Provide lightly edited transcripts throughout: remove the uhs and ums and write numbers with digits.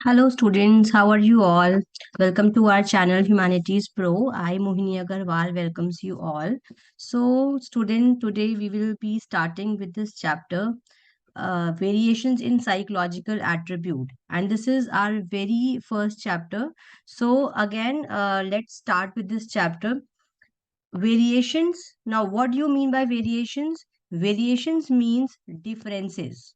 Hello students, how are you all? Welcome to our channel Humanities Pro. I Mohini Agarwal welcomes you all. So student, today we will be starting with this chapter, variations in psychological attribute, and this is our very first chapter. So again, let's start with this chapter. Variations. Now, what do you mean by variations? Variations means differences.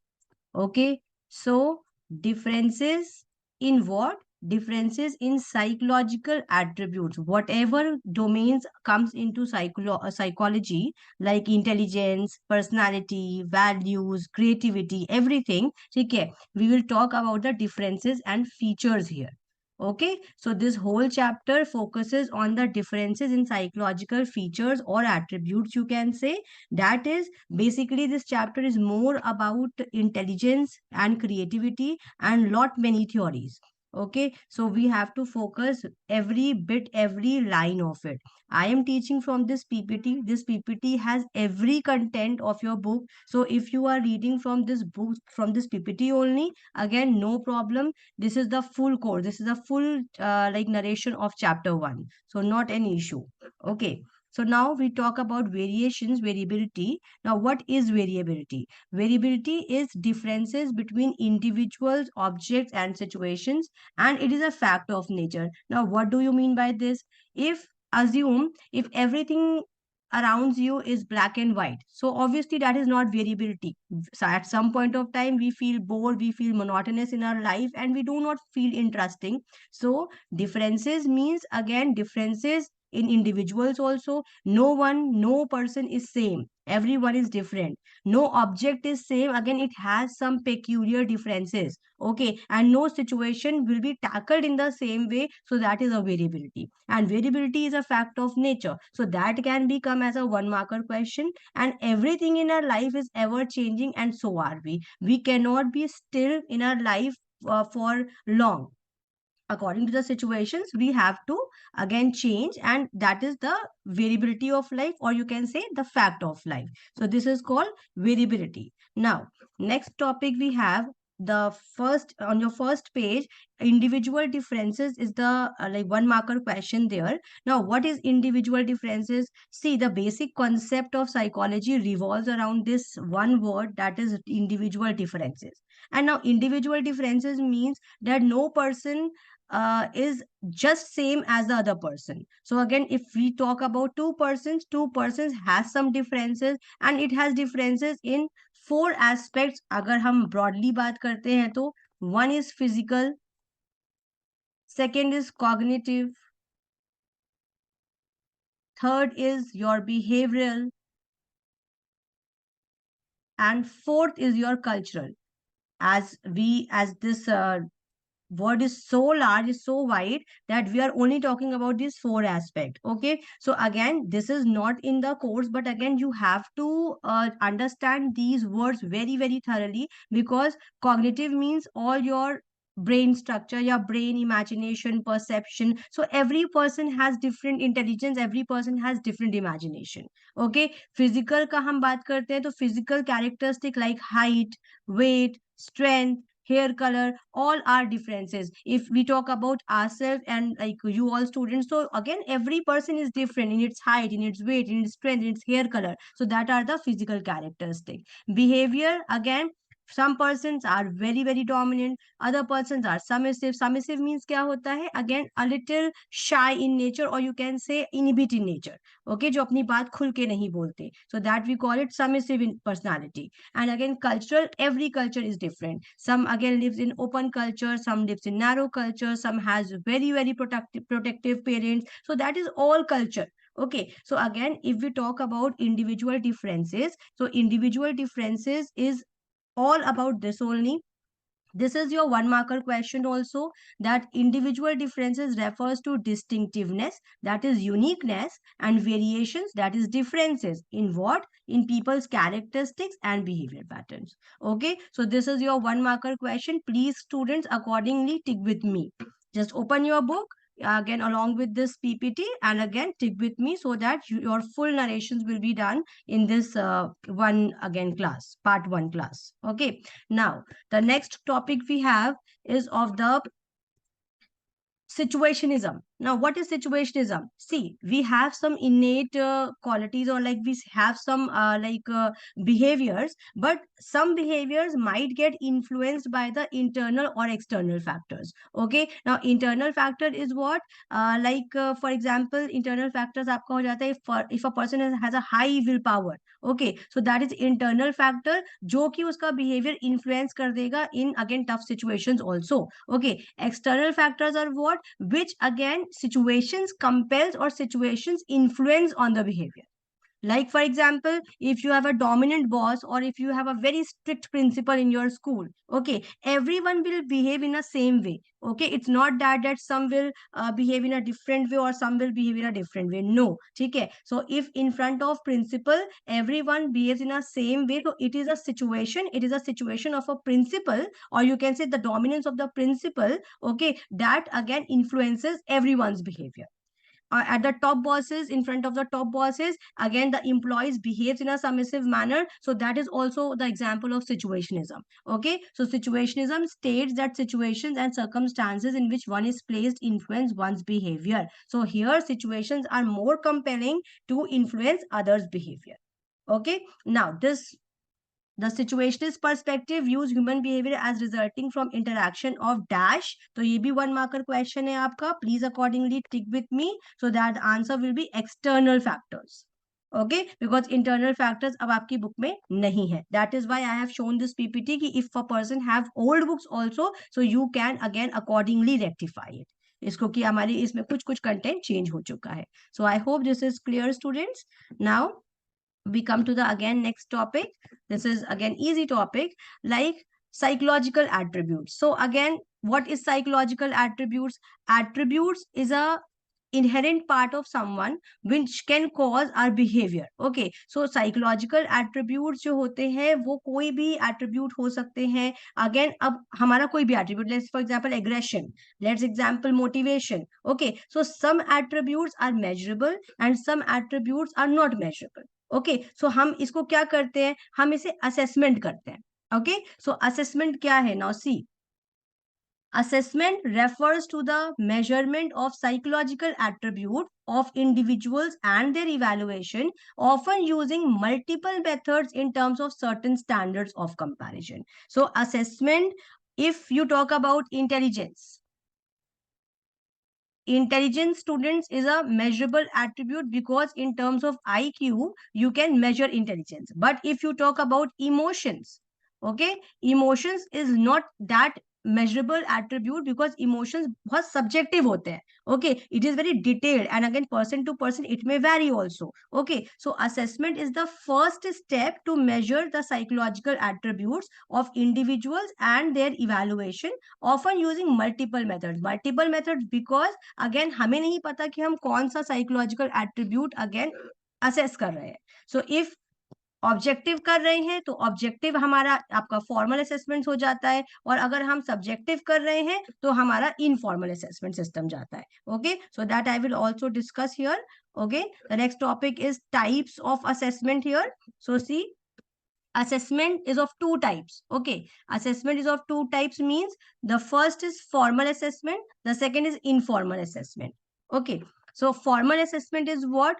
Okay, so differences in what? Differences in psychological attributes. Whatever domains comes into psychology, like intelligence, personality, values, creativity, everything. Okay, we will talk about the differences and features here. Okay, so this whole chapter focuses on the differences in psychological features or attributes, you can say. That is basically, this chapter is more about intelligence and creativity and lot many theories. Okay, so we have to focus every bit, every line of it. I am teaching from this PPT. This PPT has every content of your book. So if you are reading from this book, from this PPT only, again, no problem. This is the full course. This is the full like narration of chapter 1. So not an issue. Okay. So now we talk about variations, variability. Now, what is variability? Variability is differences between individuals, objects, and situations, and it is a fact of nature. Now, what do you mean by this? If assume if everything around you is black and white, so obviously that is not variability. So at some point of time we feel bored, we feel monotonous in our life, and we do not feel interesting. So differences means, again, differences in individuals also. No one, no person is same, everyone is different. No object is same, again it has some peculiar differences. Okay, and no situation will be tackled in the same way, so that is a variability, and variability is a fact of nature, so that can become as a one marker question. And everything in our life is ever changing, and so are we cannot be still in our life for long. According to the situations, we have to again change, and that is the variability of life, or you can say the fact of life. So this is called variability. Now, next topic we have, the first on your first page, individual differences is the like one marker question there. Now, what is individual differences? See, the basic concept of psychology revolves around this one word, that is individual differences. And now individual differences means that no person is just same as the other person. So again, if we talk about two persons has some differences, and it has differences in four aspects. अगर हम broadly बात करते हैं तो, one is physical, second is cognitive, third is your behavioral, and fourth is your cultural. As this word is so large, is so wide, that we are only talking about these four aspects. Okay, so again, this is not in the course, but again you have to understand these words very very thoroughly, because cognitive means all your brain structure, your brain, imagination, perception. So every person has different intelligence, every person has different imagination. Okay, physical का हम बात करते हैं तो physical characteristic like height, weight, strength, hair color, all are differences. If we talk about ourselves and like you all students, so again every person is different in its height, in its weight, in its strength, in its hair color. So that are the physical characteristic. Behavior, again, some persons are very very dominant, other persons are submissive. Submissive means क्या होता है? Again, a little shy in nature, or you can say inhibit in nature. Okay, जो अपनी बात खुल के नहीं बोलते, so that we call it submissive in personality. And again, cultural, every culture is different. Some again lives in open culture, some lives in narrow culture, some has very very protective parents. So that is all culture. Okay, so again, if we talk about individual differences, so individual differences is all about this only. This is your one marker question also, that individual differences refers to distinctiveness, that is uniqueness, and variations, that is differences in what? In people's characteristics and behavior patterns. Okay, so this is your one marker question. Please students accordingly tick with me. Just open your book again along with this PPT, and again tick with me, so that your full narrations will be done in this one again class, part 1 class. Okay, now the next topic we have is of the situationism. Now, what is situationism? See, we have some innate qualities, or like we have some behaviors, but some behaviors might get influenced by the internal or external factors. Okay, now internal factor is what? For example, internal factors आपका हो जाता है if a person has a high willpower. Okay, so that is internal factor जो कि उसका behavior influence कर देगा in again tough situations also. Okay, external factors are what? Which again situations compels or situations influence on the behavior. Like, for example, if you have a dominant boss or if you have a very strict principal in your school, okay, everyone will behave in a same way. Okay, it's not that some will behave in a different way or some will behave in a different way. No, okay. So if in front of principal everyone behaves in a same way, so it is a situation. It is a situation of a principal, or you can say the dominance of the principal. Okay, that again influences everyone's behavior. At the top bosses, in front of the top bosses, again the employees behaves in a submissive manner, so that is also the example of situationism. Okay, so situationism states that situations and circumstances in which one is placed influence one's behavior. So here situations are more compelling to influence others behavior. Okay, now this the situationist perspective views human behavior as resulting from interaction of dash. तो ये भी 1 marker question है आपका. Please accordingly tick with me so that the answer will be external factors. Okay, because internal factors अब आपकी book में नहीं है. That is why I have shown this PPT कि if a person have old books also, so you can again accordingly rectify it. इसको कि हमारी इसमें कुछ कंटेंट चेंज हो चुका है. So I hope this is clear, students. Now we come to the again next topic. This is again easy topic, like psychological attributes. So again, what is psychological attributes? Attributes is a inherent part of someone which can cause our behavior. Okay, so psychological attributes जो होते हैं वो कोई भी attribute हो सकते हैं. Again, अब हमारा कोई भी attribute, let's for example aggression, let's example motivation. Okay, so some attributes are measurable and some attributes are not measurable. Okay, so हम इसको क्या करते हैं, हम इसे असेसमेंट करते हैं. ओके, सो असेसमेंट क्या है? Now see, assessment refers to the measurement of psychological attribute of individuals and their evaluation, often using multiple methods in terms of certain standards of comparison. So assessment, if you talk about intelligence, intelligence, students, is a measurable attribute because in terms of IQ you can measure intelligence. But if you talk about emotions, okay, emotions is not that measurable attribute because emotions बहुत subjective होते हैं. Okay, it is very detailed and again person to person it may vary also. Okay, so assessment is the first step to measure the psychological attributes of individuals and their evaluation, often using multiple methods because again हमें नहीं पता कि हम कौन सा psychological attribute again assess कर रहे हैं. सो इफ ऑब्जेक्टिव कर रहे हैं तो ऑब्जेक्टिव हमारा आपका फॉर्मल असेसमेंट हो जाता है, और अगर हम सब्जेक्टिव कर रहे हैं तो हमारा इनफॉर्मल असेसमेंट सिस्टम जाता है. Okay, so that I will also discuss here. Okay, the next topic is types of assessment here. So see, assessment is of two types. Okay, assessment is of two types means the first is formal assessment, the second is informal assessment. Okay, so formal assessment is what?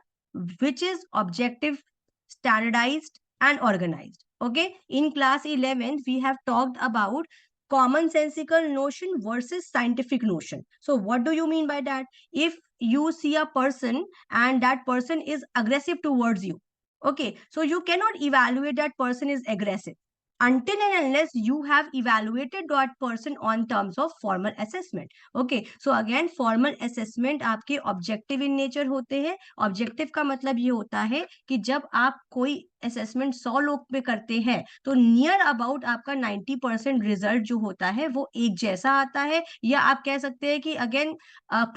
Which is objective, standardized and organized. Okay, in class 11th we have talked about commonsensical notion versus scientific notion. So what do you mean by that? If you see a person and that person is aggressive towards you, okay, so you cannot evaluate that person is aggressive until and unless you have evaluated that person on terms of formal assessment. Okay, so again formal assessment आपके objective in nature होते हैं. Objective का मतलब ये होता है कि जब आप कोई assessment 100 लोग पे करते हैं तो near about आपका 90% result जो होता है वो एक जैसा आता है, या आप कह सकते हैं कि again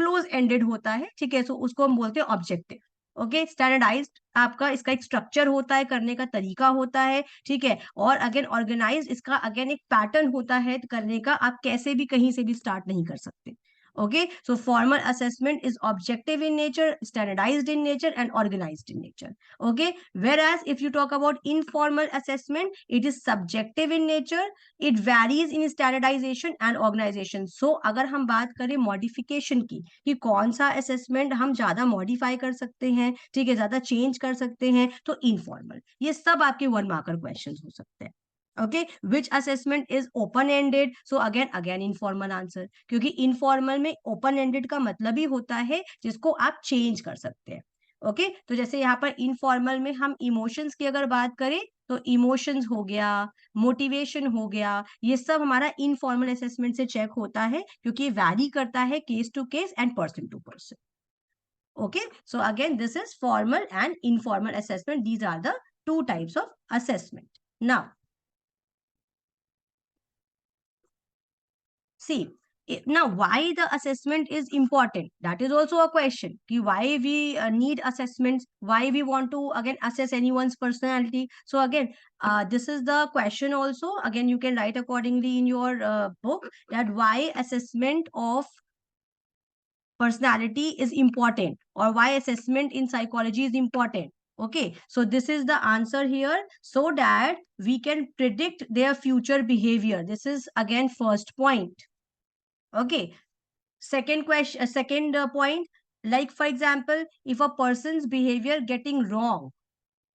close ended होता है. ठीक है, so उसको हम बोलते हैं objective. ओके, स्टैंडर्डाइज्ड आपका इसका एक स्ट्रक्चर होता है, करने का तरीका होता है. ठीक है, और अगेन ऑर्गेनाइज्ड इसका अगेन एक पैटर्न होता है करने का, आप कैसे भी कहीं से भी स्टार्ट नहीं कर सकते. Okay, so formal assessment is objective in nature, standardized in nature, and organized in nature. Okay, whereas if you talk about informal assessment, it is subjective in nature, it varies in standardization and organization. So अगर हम बात करें modification की कि कौन सा assessment हम ज्यादा मॉडिफाई कर सकते हैं, ठीक है, ज्यादा चेंज कर सकते हैं, तो इनफॉर्मल, ये सब आपके वन मार्कर क्वेश्चन हो सकते हैं. Okay, which assessment is open ended? So again informal answer, क्योंकि informal में open ended का मतलब ही होता है जिसको आप change कर सकते हैं. ओके, तो जैसे यहाँ पर इनफॉर्मल में हम इमोशंस की अगर बात करें तो इमोशंस हो गया, मोटिवेशन हो गया, ये सब हमारा इनफॉर्मल असेसमेंट से चेक होता है क्योंकि वैरी करता है case to case and person to person. Okay, so again this is formal and informal assessment. These are the two types of assessment. Now see, now why the assessment is important, that is also a question. Why we need assessments, why we want to again assess anyone's personality. So again this is the question also. Again you can write accordingly in your book that why assessment of personality is important or why assessment in psychology is important. Okay, so this is the answer here, so that we can predict their future behavior. This is again first point. Okay, second question, second point, like for example, if a person's behavior getting wrong,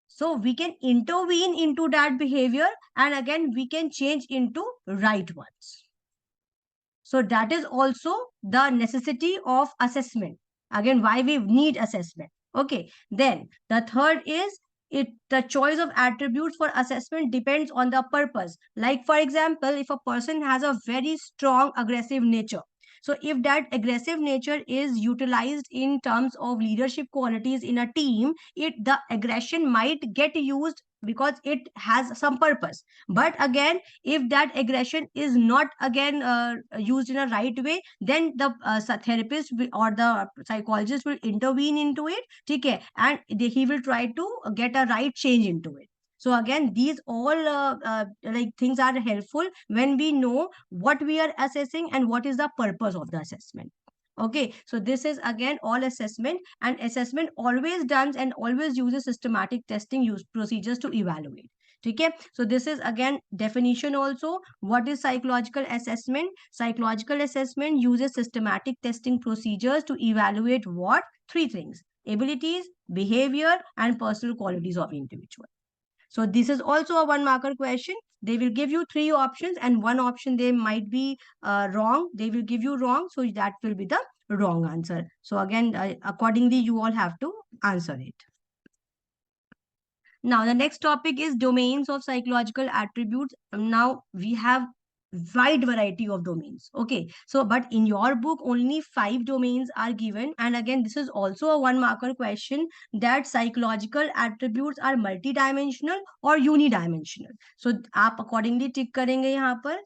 so we can intervene into that behavior and again we can change into right ones. So that is also the necessity of assessment. Again, why we need assessment. Okay, then the third is the choice of attributes for assessment depends on the purpose. Like for example, if a person has a very strong aggressive nature, so if that aggressive nature is utilized in terms of leadership qualities in a team, the aggression might get used because it has some purpose. But again, if that aggression is not again used in a right way, then the therapist or the psychologist will intervene into it, okay, and he will try to get a right change into it. So again these all like things are helpful when we know what we are assessing and what is the purpose of the assessment. Okay, so this is again all assessment, and assessment always done and always uses systematic testing use procedures to evaluate. Okay, so this is again definition also. What is psychological assessment? Psychological assessment uses systematic testing procedures to evaluate what? Three things: abilities, behavior, and personal qualities of individual. So this is also a one marker question. They will give you three options and one option they might be wrong. They will give you wrong. So that will be the wrong answer. So again, accordingly, you all have to answer it. Now, the next topic is domains of psychological attributes. Now, we have wide variety of domains. Okay, so but in your book, only 5 domains are given. And again, this is also a one marker question that psychological attributes are multidimensional or unidimensional. So, आप accordingly tick करेंगे यहाँ पर.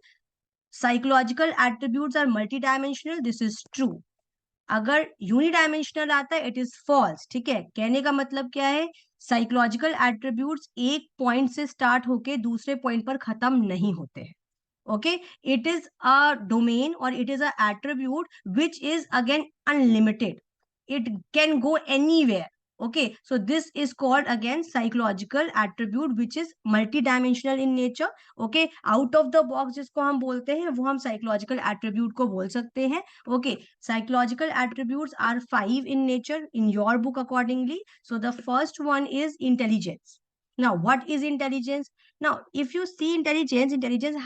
Psychological attributes are multidimensional. This is true. अगर यूनिडायमेंशनल आता है it is false. ठीक है, कहने का मतलब क्या है? साइकोलॉजिकल एट्रीब्यूट्स एक पॉइंट से स्टार्ट होके दूसरे पॉइंट पर खत्म नहीं होते हैं. Okay, it is a domain or it is a attribute which is again unlimited. It can go anywhere. Okay, so this is called again psychological attribute which is multidimensional in nature. Okay, out of the box जिसको हम बोलते हैं वो हम psychological attribute को बोल सकते हैं. Okay, psychological attributes are 5 in nature in your book accordingly. So the first one is intelligence. Now what is intelligence? Now if you see intelligence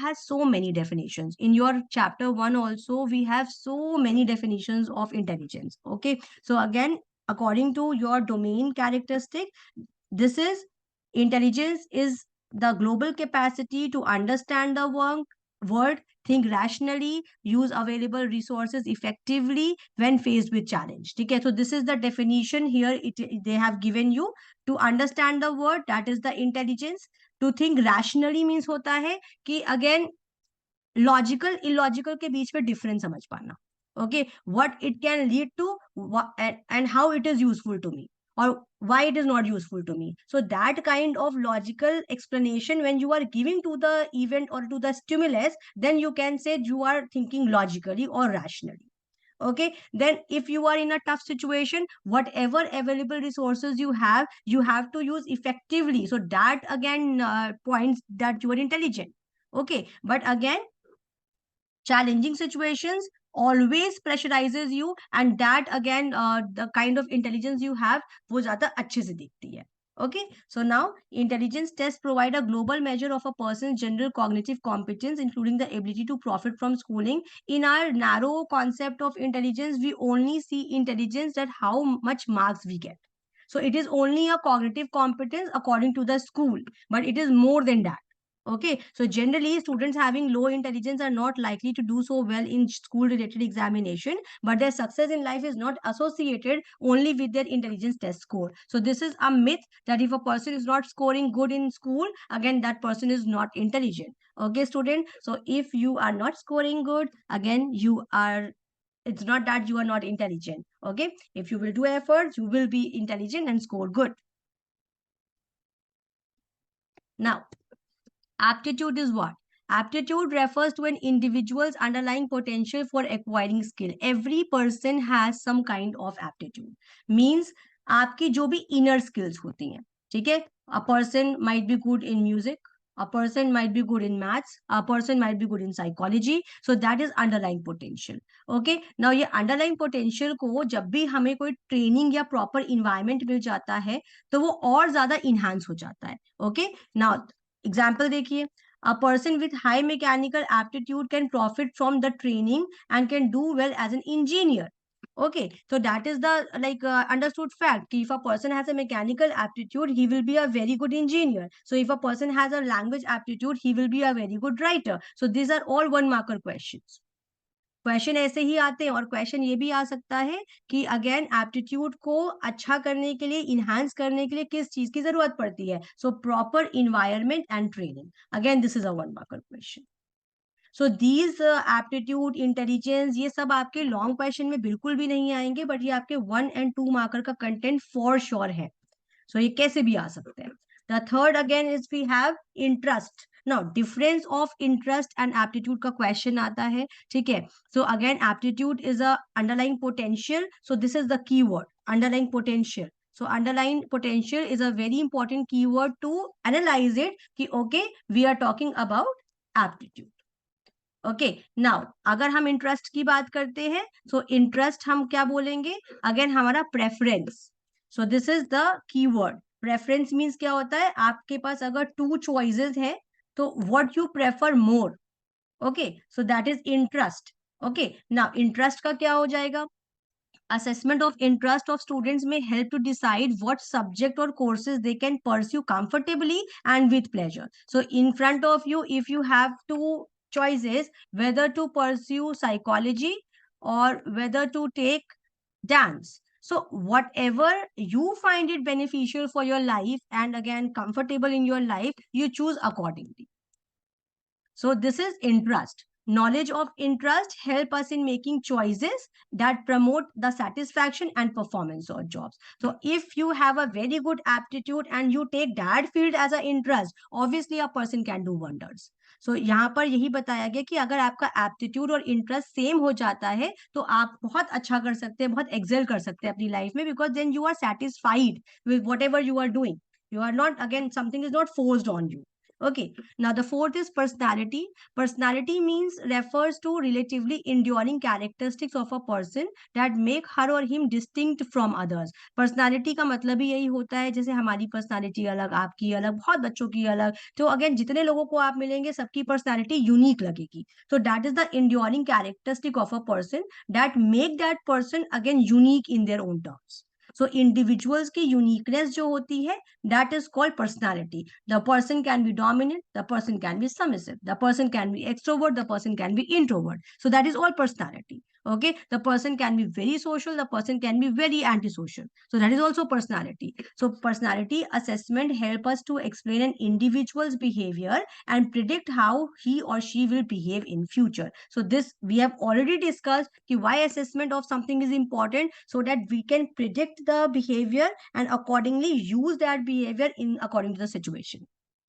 has so many definitions. In your chapter 1 also we have so many definitions of intelligence. Okay, so again according to your domain characteristic, this is intelligence is the global capacity to understand the world, think rationally, use available resources effectively when faced with challenge. Okay, so this is the definition here. They have given you to understand the world, that is the intelligence. To think rationally means होता है कि again logical illogical के बीच में difference समझ पाना. Okay, what it can lead to and how it is useful to me or why it is not useful to me. So that kind of logical explanation when you are giving to the event or to the stimulus, then you can say you are thinking logically or rationally. Okay, then if you are in a tough situation, whatever available resources you have to use effectively, so that again points that you are intelligent. Okay, but again, challenging situations always pressurizes you, and that again the kind of intelligence you have वो ज्यादा अच्छे से दिखती है. Okay, so now intelligence tests provide a global measure of a person's general cognitive competence, including the ability to profit from schooling. In our narrow concept of intelligence, we only see intelligence that how much marks we get. So it is only a cognitive competence according to the school, but it is more than that. Okay, so generally students having low intelligence are not likely to do so well in school related examination, but their success in life is not associated only with their intelligence test score. So this is a myth that if a person is not scoring good in school, again that person is not intelligent. Okay, student, so if you are not scoring good, again you are, it's not that you are not intelligent. Okay, if you will do efforts, you will be intelligent and score good. Now, aptitude is what? Aptitude refers to an individual's underlying potential for acquiring skill. Every person has some kind of aptitude. Means आपकी जो भी inner skills होती हैं, ठीक है? A person might be good in music, a person might be good in maths, a person might be good in psychology. So that is underlying potential. Okay. Now ये underlying potential को जब भी हमें कोई training या proper environment मिल जाता है, तो वो और ज़्यादा enhance हो जाता है. Okay. Now एग्जाम्पल देखिए, a person with high mechanical aptitude can profit from the training and can do well as an engineer. Okay, so that is the like understood fact. If a person has a mechanical aptitude, he will be a very good engineer. So if a person has a language aptitude, he will be a very good writer. So these are all one marker questions. Question ऐसे ही आते हैं, और question ये भी आ सकता है कि again aptitude को अच्छा करने के लिए, इनहांस करने के लिए किस चीज की जरूरत पड़ती है. So proper environment and training. Again this is a one marker question. So these aptitude, intelligence, ये सब आपके लॉन्ग क्वेश्चन में बिल्कुल भी नहीं आएंगे, बट ये आपके 1 and 2 मार्कर का कंटेंट फॉर श्योर है. सो ये कैसे भी आ सकते हैं. The third again is we have interest. Now difference of interest and aptitude का क्वेश्चन आता है. ठीक है, so again aptitude is a underlying potential. So this is the key word, underlying potential. So underlying potential is a very important keyword to analyze it कि okay we are talking about aptitude. Okay, now अगर हम interest की बात करते हैं, so interest हम क्या बोलेंगे, अगेन हमारा preference. So this is the keyword. Preference means क्या होता है, आपके पास अगर 2 choices है, तो what you prefer more. Okay, so that is interest. Okay, now interest का क्या हो जाएगा, assessment of interest of students may help to decide what subject or courses they can pursue comfortably and with pleasure. So in front of you, if you have 2 choices, whether to pursue psychology or whether to take dance, so whatever you find it beneficial for your life and again comfortable in your life, you choose accordingly. So this is interest. Knowledge of interest help us in making choices that promote the satisfaction and performance of jobs. So if you have a very good aptitude and you take that field as an interest, obviously a person can do wonders. So यहाँ पर यही बताया गया कि अगर आपका aptitude और interest same हो जाता है, तो आप बहुत अच्छा कर सकते हैं, बहुत एक्सेल कर सकते हैं अपनी लाइफ में, because then you are satisfied with whatever you are doing. You are not, again, something is not forced on you. Okay, now the fourth is personality. Personality means refers to relatively enduring characteristics of a person that make her or him distinct from others. Personality का मतलब ही यही होता है, जैसे हमारी personality अलग, आपकी अलग, बहुत बच्चों की अलग, तो अगेन जितने लोगों को आप मिलेंगे सबकी personality unique लगेगी. So that is the enduring characteristic of a person that make that person again unique in their own terms. So individuals की uniqueness जो होती है, that is called personality. The person can be dominant, the person can be submissive, the person can be extrovert, the person can be introvert. So that is all personality. Okay, the person can be very social, the person can be very antisocial. So that is also personality. So personality assessment help us to explain an individual's behavior and predict how he or she will behave in future. So this we have already discussed why assessment of something is important, so that we can predict the behavior and accordingly use that behavior in according to the situation.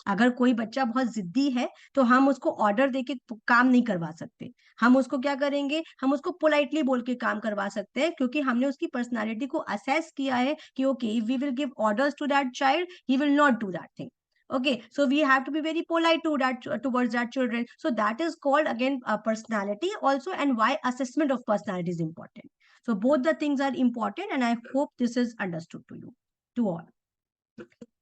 अगर कोई बच्चा बहुत जिद्दी है तो हम उसको order देके काम नहीं करवा सकते। हम उसको क्या करेंगे, हम उसको पोलाइटली बोल के काम करवा सकते हैं, क्योंकि हमने उसकी पर्सनालिटी को असेस किया है कि okay, if we will give orders to that child, he will not do that thing. Okay, so we have to be very polite to that, towards that children. So that is called again personality also, and why assessment of personality is important. So both the things are important, and I hope this is understood to you, to all.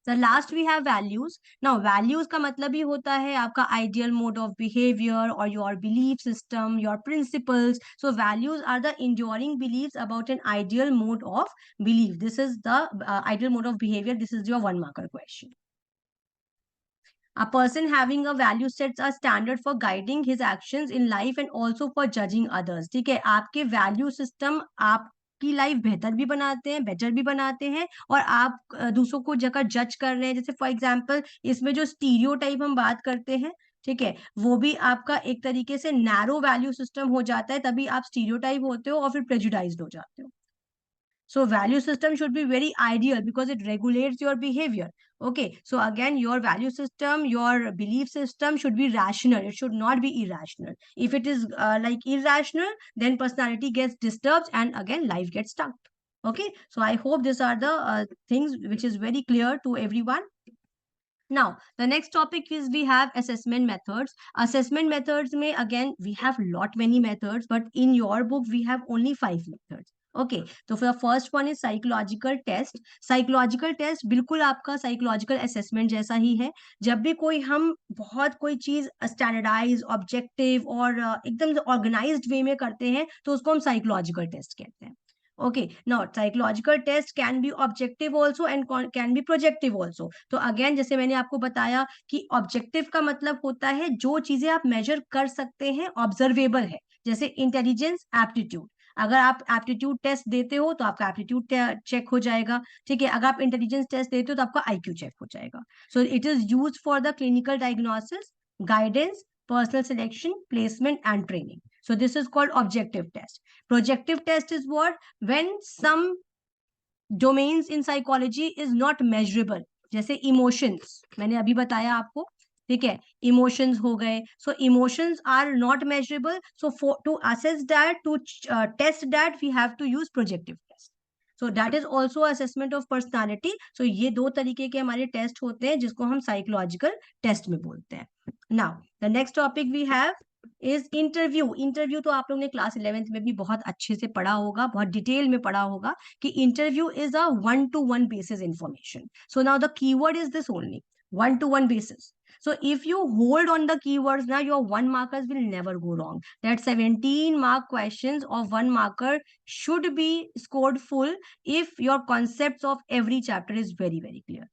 The last we have values. Now values का मतलब ही होता है आपका ideal mode of behavior or your belief system, your principles. So values are the enduring beliefs about an ideal mode of belief. This is the ideal mode of behavior. This is your one marker question. A person having a value sets a standard for guiding his actions in life and also for judging others. ठीक है, आपके value system आपकी life बेहतर भी बनाते हैं, better भी बनाते हैं, और आप दूसरों को जगह जज कर रहे हैं। जैसे फॉर एग्जांपल इसमें जो स्टीरियोटाइप हम बात करते हैं, ठीक है, वो भी आपका एक तरीके से नैरो वैल्यू सिस्टम हो जाता है, तभी आप स्टीरियोटाइप होते हो और फिर प्रेजुडाइज्ड हो जाते हो। So value system should be very ideal because it regulates your behavior. Okay. So again, your value system, your belief system should be rational. It should not be irrational. If it is like irrational, then personality gets disturbed and again life gets stuck. Okay. So I hope these are the things which is very clear to everyone. Now, the next topic is we have assessment methods. Assessment methods may again we have lot many methods, but in your book we have only 5 methods. Okay, तो फिर first one is psychological test. Psychological test बिल्कुल आपका psychological assessment जैसा ही है. जब भी कोई हम बहुत कोई चीज स्टैंडर्डाइज, ऑब्जेक्टिव और एकदम ऑर्गेनाइज्ड वे में करते हैं तो उसको हम साइकोलॉजिकल टेस्ट कहते हैं. Okay, now psychological test can be objective also and can be projective also. तो again जैसे मैंने आपको बताया कि objective का मतलब होता है जो चीजें आप measure कर सकते हैं, observable है. जैसे intelligence, aptitude. अगर आप एप्टीट्यूड टेस्ट देते हो तो आपका एप्टीट्यूड चेक हो जाएगा. ठीक है, अगर आप इंटेलिजेंस टेस्ट देते हो तो आपका आईक्यू चेक हो जाएगा. So it is use for the clinical diagnosis, guidance, personal selection, placement and training. So this is called objective test. Projective test is what? When some domains in psychology is not measurable. जैसे emotions, मैंने अभी बताया आपको. ठीक है, emotions हो गए. So emotions are not measurable. So for to assess that, to test that, we have to use projective test. So that is also assessment of personality. So ये दो तरीके के हमारे टेस्ट होते हैं जिसको हम साइकोलॉजिकल टेस्ट में बोलते हैं. Now the next topic we have is interview. Interview तो आप लोग ने क्लास 11th में भी बहुत अच्छे से पढ़ा होगा, बहुत डिटेल में पढ़ा होगा कि interview is a 1-to-1 basis information. So now the keyword is this only, 1-to-1 basis. So if you hold on the keywords now, your 1 markers will never go wrong. That 17 mark questions of 1 marker should be scored full if your concepts of every chapter is very, very clear.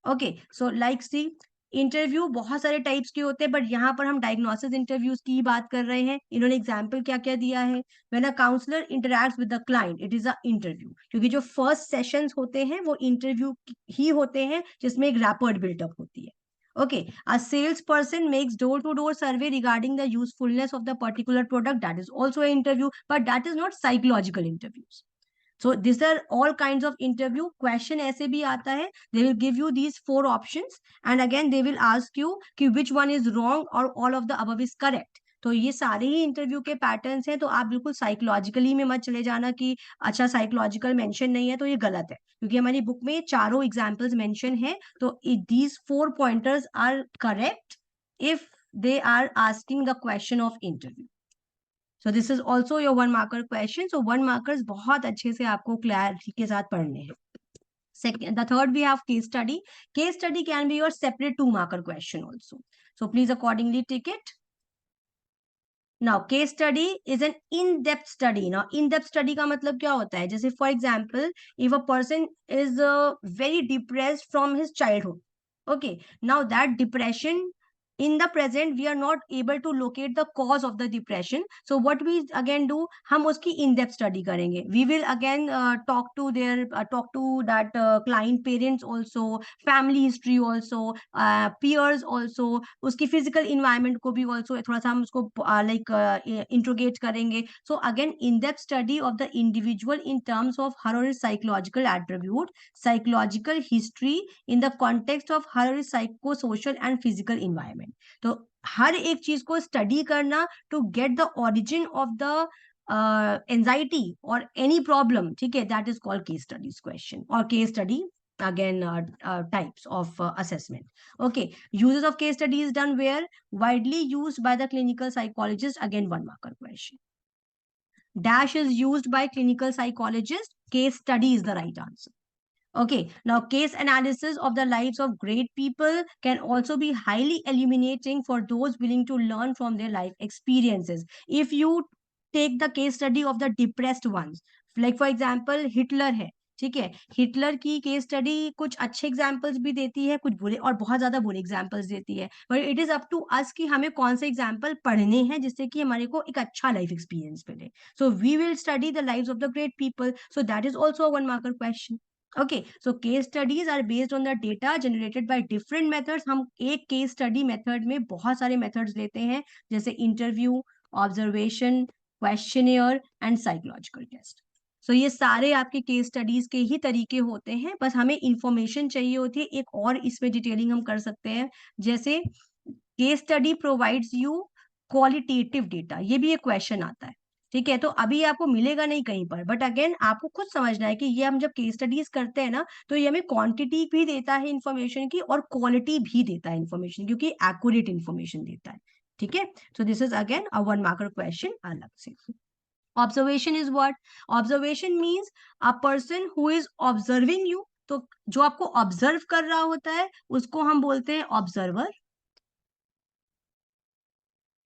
Okay, so like see, interview बहुत सारे types के होते हैं, but यहाँ पर हम diagnosis interviews की बात कर रहे हैं. इन्होंने एग्जाम्पल क्या क्या दिया है. When a counsellor interacts with the client, it is a interview. क्योंकि जो फर्स्ट सेशंस होते हैं वो इंटरव्यू ही होते हैं जिसमें एक रैपर्ड बिल्टअप होती है. Okay, a salesperson makes door-to-door survey regarding the usefulness of the particular product. That is also an interview, but that is not psychological interviews. So these are all kinds of interview. Question ऐसे भी आता है. They will give you these 4 options and again they will ask you कि which one is wrong or all of the above is correct. तो ये सारे ही interview के patterns हैं. तो आप बिल्कुल साइकोलॉजिकली में मत चले जाना कि अच्छा साइकोलॉजिकल मेंशन नहीं है तो ये गलत है, क्योंकि हमारी बुक में चारों एग्जाम्पल्स मेंशन है. तो these 4 pointers are correct if they are asking the question of interview. So this is also your 1 marker question. So 1 markers बहुत अच्छे से आपको क्लैरिटी के साथ पढ़ने हैं. Second, the third we have case study. Case study can be your separate 2 marker question also. So please accordingly take it. Now case study is an in-depth study. Now in-depth study का मतलब क्या होता है? जैसे for example, if a person is very depressed from his childhood. Okay, now that depression in the present we are not able to locate the cause of the depression. So what we again do, हम उसकी in depth study करेंगे. We will again talk to that client parents also, family history also, peers also, उसकी physical environment को भी also थोड़ा सा हम उसको interrogate करेंगे. So again in depth study of the individual in terms of her or his psychological attribute, psychological history in the context of her or his psychosocial and physical environment. तो हर एक चीज को study करना to get the origin of the anxiety और any problem, ठीक है, that is called case studies question और case study again types of assessment. Okay, uses of case study is done where widely used by the clinical psychologist, again 1 marker question. Dash is used by clinical psychologist, case study is the right answer. Okay, now case analysis of the lives of great people can also be highly illuminating for those willing to learn from their life experiences. If you take the case study of the depressed ones, like for example Hitler है, ठीक है, Hitler की case study कुछ अच्छे examples भी देती है, कुछ बुरे और बहुत ज्यादा बुरे एग्जाम्पल्स देती है, but it is up to us कि हमें कौन से एग्जाम्पल पढ़ने हैं जिससे कि हमारे को एक अच्छा लाइफ एक्सपीरियंस मिले. So we will study the lives of the great people, so that is also 1 marker question. Okay, so case studies are based on the data generated by different methods. हम एक case study method में बहुत सारे methods लेते हैं, जैसे interview, observation, questionnaire and psychological test. So ये सारे आपके case studies के ही तरीके होते हैं, बस हमें information चाहिए होती है. एक और इसमें डिटेलिंग हम कर सकते हैं, जैसे case study provides you qualitative data. ये भी एक क्वेश्चन आता है, ठीक है, तो अभी आपको मिलेगा नहीं कहीं पर, बट अगेन आपको खुद समझना है कि ये हम जब केस स्टडीज करते हैं ना, तो ये हमें क्वांटिटी भी देता है इंफॉर्मेशन की और क्वालिटी भी देता है इंफॉर्मेशन, क्योंकि एक्यूरेट इंफॉर्मेशन देता है, ठीक है. सो this is again a 1 marker question अलग से. Observation is what? Observation means a person who is observing you. तो जो आपको ऑब्जर्व कर रहा होता है उसको हम बोलते हैं ऑब्जर्वर,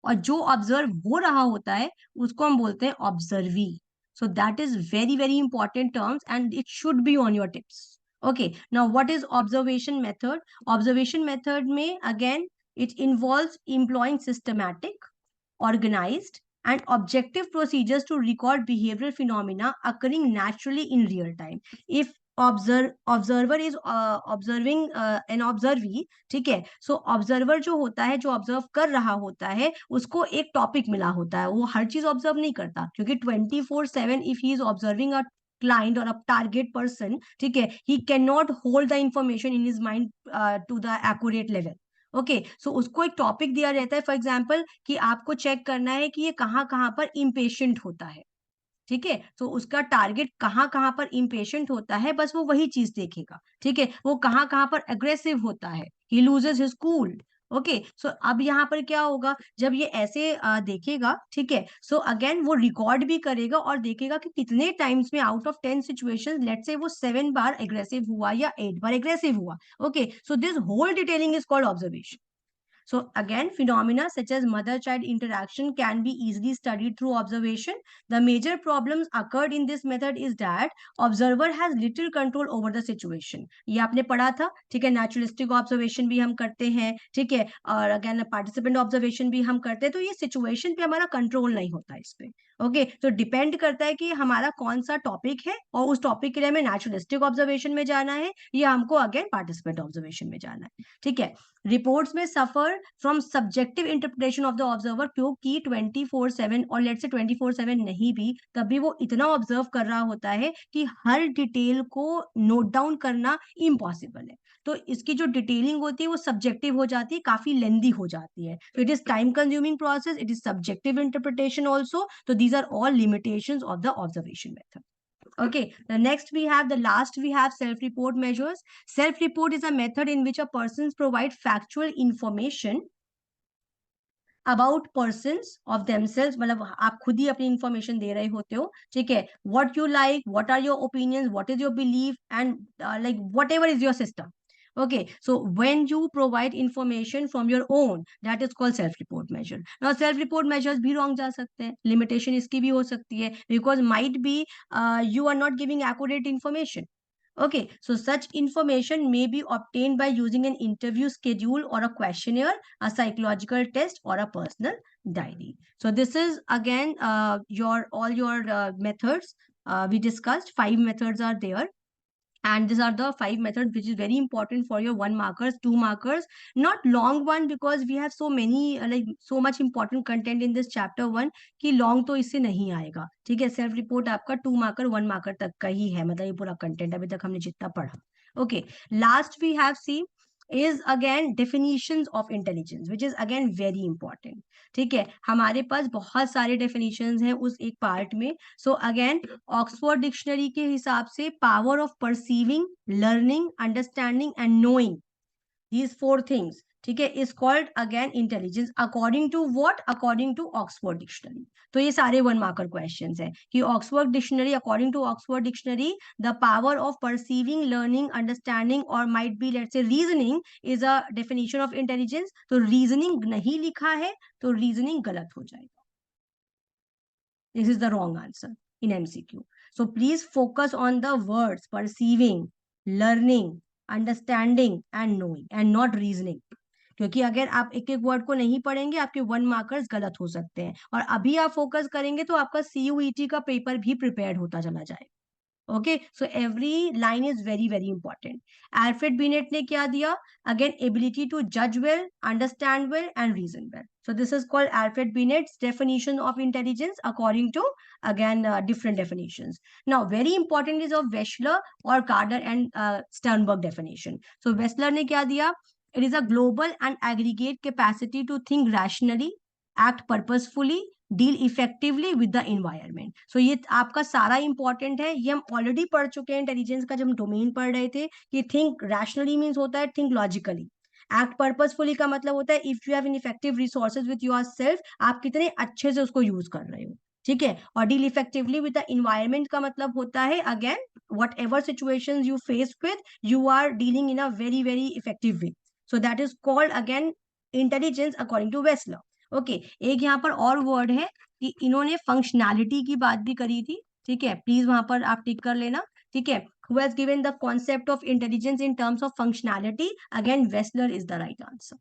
और जो ऑब्जर्व हो रहा होता है उसको हम बोलते हैं observee. So that is very very important terms and it should be on your tips. Okay, now what is observation method? Observation method में again it involves employing systematic, organized and objective procedures to record behavioral phenomena occurring naturally in real time. If observer is observing an observee, ठीक है, सो observer जो होता है, जो observe कर रहा होता है, उसको एक टॉपिक मिला होता है, वो हर चीज ऑब्जर्व नहीं करता, क्योंकि 24/7 if he is observing a client or a target person, ठीक है, he cannot hold the information in his mind to the accurate level. Okay, so उसको एक टॉपिक दिया रहता है, फॉर एग्जाम्पल कि आपको चेक करना है कि ये कहाँ कहाँ पर इम्पेशेंट होता है, ठीक है, तो उसका टारगेट कहाँ कहाँ पर इम्पेशेंट होता है, बस वो वही चीज देखेगा, ठीक है, वो कहाँ कहाँ पर अग्रेसिव होता है, he loses his cool. Okay, so अब यहाँ पर क्या होगा, जब ये ऐसे देखेगा, ठीक है, सो अगेन वो रिकॉर्ड भी करेगा और देखेगा कि कितने टाइम्स में out of 10 situations, let's say वो 7 बार एग्रेसिव हुआ या 8 बार एग्रेसिव हुआ. Okay, so this whole detailing is called observation. So again, phenomena such as mother-child interaction can be easily studied through observation. The major problems occurred in this method is that observer has little control over the situation. ये आपने पढ़ा था, ठीक है, naturalistic observation भी हम करते हैं, ठीक है, और again participant observation भी हम करते हैं, तो ये situation पे हमारा control नहीं होता इस पे. ओके, तो डिपेंड करता है कि हमारा कौन सा टॉपिक है और उस टॉपिक के लिए हमें नेचुरलिस्टिक ऑब्जर्वेशन में जाना है या हमको अगेन पार्टिसिपेंट ऑब्जर्वेशन में जाना है, ठीक है. रिपोर्ट्स में suffer from subjective interpretation of the observer, क्योंकि 24/7 और लेट से 24/7 नहीं भी, तभी वो इतना ऑब्जर्व कर रहा होता है कि हर डिटेल को नोट डाउन करना इम्पॉसिबल है. तो इसकी जो डिटेलिंग होती है वो सब्जेक्टिव हो जाती है, काफी लेंदी हो जाती है. तो it is time consuming process, it is subjective interpretation also. तो these are all limitations of the observation method. Okay, the next we have, the last we have self-report measures. Self-report is a method in which a persons provide factual information about persons of themselves. मतलब आप खुद ही अपनी information दे रहे होते हो, ठीक है, what you like, what are your opinions, what is your belief and like whatever is your system. Okay, so when you provide information from your own, that is called self-report measure. Now self-report measures भी wrong जा सकते हैं, limitation इसकी भी हो सकती है, because might be you are not giving accurate information. Okay, so such information may be obtained by using an interview schedule or a questionnaire, a psychological test, or a personal diary. So this is again your all your methods we discussed. 5 methods are there, and these are the 5 methods which is very important for your 1 markers, 2 markers, not long one, because we have so many like so much important content in this chapter 1 कि long तो इससे नहीं आएगा. ठीक है, self report आपका 2 marker 1 marker तक का ही है, मतलब ये पूरा कंटेंट अभी तक हमने जितना पढ़ा. Okay, last we have seen is again definitions of intelligence, which is again very important. ठीक है, हमारे पास बहुत सारे definitions हैं उस एक पार्ट में. सो अगेन ऑक्सफोर्ड डिक्शनरी के हिसाब से power of perceiving, learning, understanding and knowing, these 4 things, ठीक है, is called again intelligence according to what, according to Oxford dictionary. तो ये सारे 1 marker क्वेश्चंस हैं कि Oxford dictionary, according to Oxford dictionary, the power of perceiving, learning, understanding और might be let's say reasoning is a definition of intelligence. तो reasoning नहीं लिखा है तो रीजनिंग गलत हो जाएगा. This is the wrong answer in MCQ. So please focus on the words perceiving, learning, understanding and knowing and not reasoning. क्योंकि अगर आप एक एक वर्ड को नहीं पढ़ेंगे आपके 1 markers गलत हो सकते हैं, और अभी आप फोकस करेंगे तो आपका CUET का पेपर भी प्रिपेयर होता चला जाएगा. Okay, so every line is very very important. Alfred Binet ने क्या दिया? Again, ability to judge well, understand well and reason well. So this is called Alfred Binet's definition of intelligence according to again different definitions. Now very important is of Wechsler or Gardner and Sternberg definition. So Wechsler ने क्या दिया? It is a global and aggregate capacity to think rationally, act purposefully, deal effectively with the environment. So ये आपका सारा important है, ये हम already पढ़ चुके हैं इंटेलिजेंस का जब हम डोमेन पढ़ रहे थे कि थिंक रैशनली मीन्स होता है थिंक लॉजिकली, एक्ट पर्पसफुली का मतलब होता है if you have in effective resources with your self, आप कितने अच्छे से उसको यूज कर रहे हो. ठीक है, और deal effectively with the environment का मतलब होता है again whatever situation you face with you are dealing in a very very effective way. So that is called again intelligence according to Wechsler. Okay, एक यहाँ पर और word है कि इन्होंने फंक्शनैलिटी की बात भी करी थी. ठीक है, प्लीज वहां पर आप टिक कर लेना. ठीक है, who has given the concept of intelligence in terms of functionality? Again, Wessler is the right answer.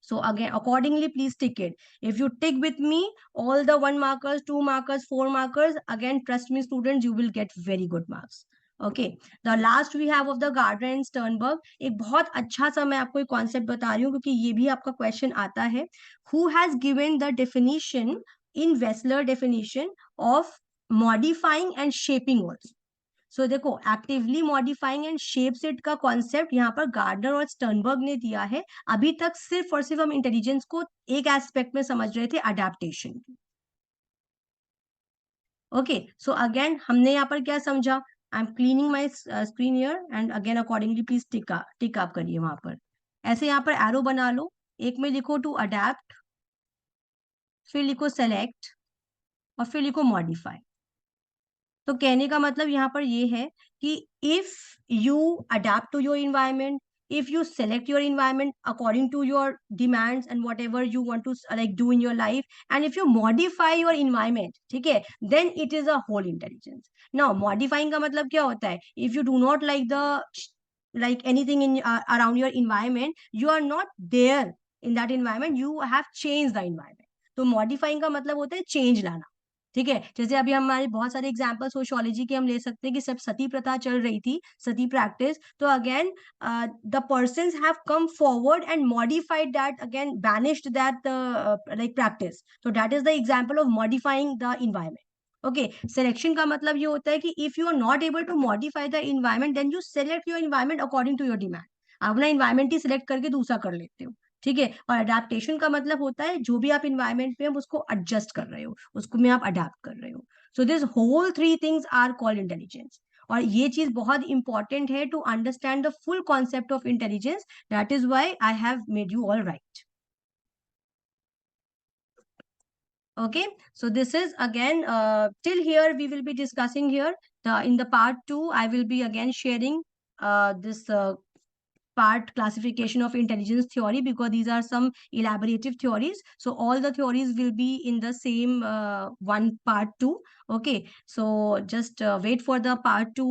So again, accordingly, please tick it. If you tick with me all the 1 markers, 2 markers, 4 markers, again, trust me, students, you will get very good marks. Okay, the last we have of the Gardner and Sternberg. एक बहुत अच्छा सा मैं आपको एक concept बता रही हूँ क्योंकि ये भी आपका क्वेश्चन आता है. Who has given the definition in Wechsler definition of modifying and shaping also? सो देखो, actively modifying and shapes it का कॉन्सेप्ट यहाँ पर गार्डनर और स्टर्नबर्ग ने दिया है. अभी तक सिर्फ और सिर्फ हम इंटेलिजेंस को एक एस्पेक्ट में समझ रहे थे, अडेप्टेशन. ओके, सो अगेन हमने यहाँ पर क्या समझा? I am cleaning my screen here and again accordingly please tick आप करिए वहां पर. ऐसे यहाँ पर एरो बना लो, एक में लिखो टू अडेप्ट, फिर लिखो सेलेक्ट और फिर लिखो मॉडिफाई. तो कहने का मतलब यहाँ पर ये है कि if you adapt to your environment, if you select your environment according to your demands and whatever you want to like do in your life, and if you modify your environment, ठीक है, then it is a whole intelligence. Now modifying का मतलब क्या होता है? If you do not like the like anything in around your environment, you are not there in that environment, you have changed the environment. तो modifying का मतलब होता है change लाना. ठीक है, जैसे अभी हमारे बहुत सारे एग्जाम्पल सोशियोलॉजी के हम ले सकते हैं कि सब सती प्रथा चल रही थी, सती प्रैक्टिस. तो again the persons have come forward and modified that, again banished that like practice. तो that is the example of modifying the environment. Okay, selection का मतलब ये होता है कि if you are not able to modify the environment then you select your environment according to your demand. अपना environment ही select करके दूसरा कर लेते हो. ठीक है, और अडेप्टेशन का मतलब होता है जो भी आप इन्वायरमेंट में उसको एडजस्ट कर रहे हो, उसको में आप अडेप्ट कर रहे हो. So this whole 3 things are called intelligence. और ये चीज बहुत इंपॉर्टेंट है to understand the full concept of intelligence. That is why I have made you all right. Okay, so this is again till here we will be discussing here. In the part 2 I will be again sharing this part classification of intelligence theory, because these are some elaborative theories. So all the theories will be in the same one part 2. Okay, so just wait for the part 2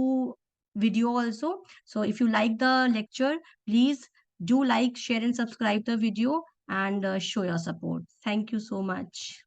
video also. So if you like the lecture, please do like, share, and subscribe the video, and show your support. Thank you so much.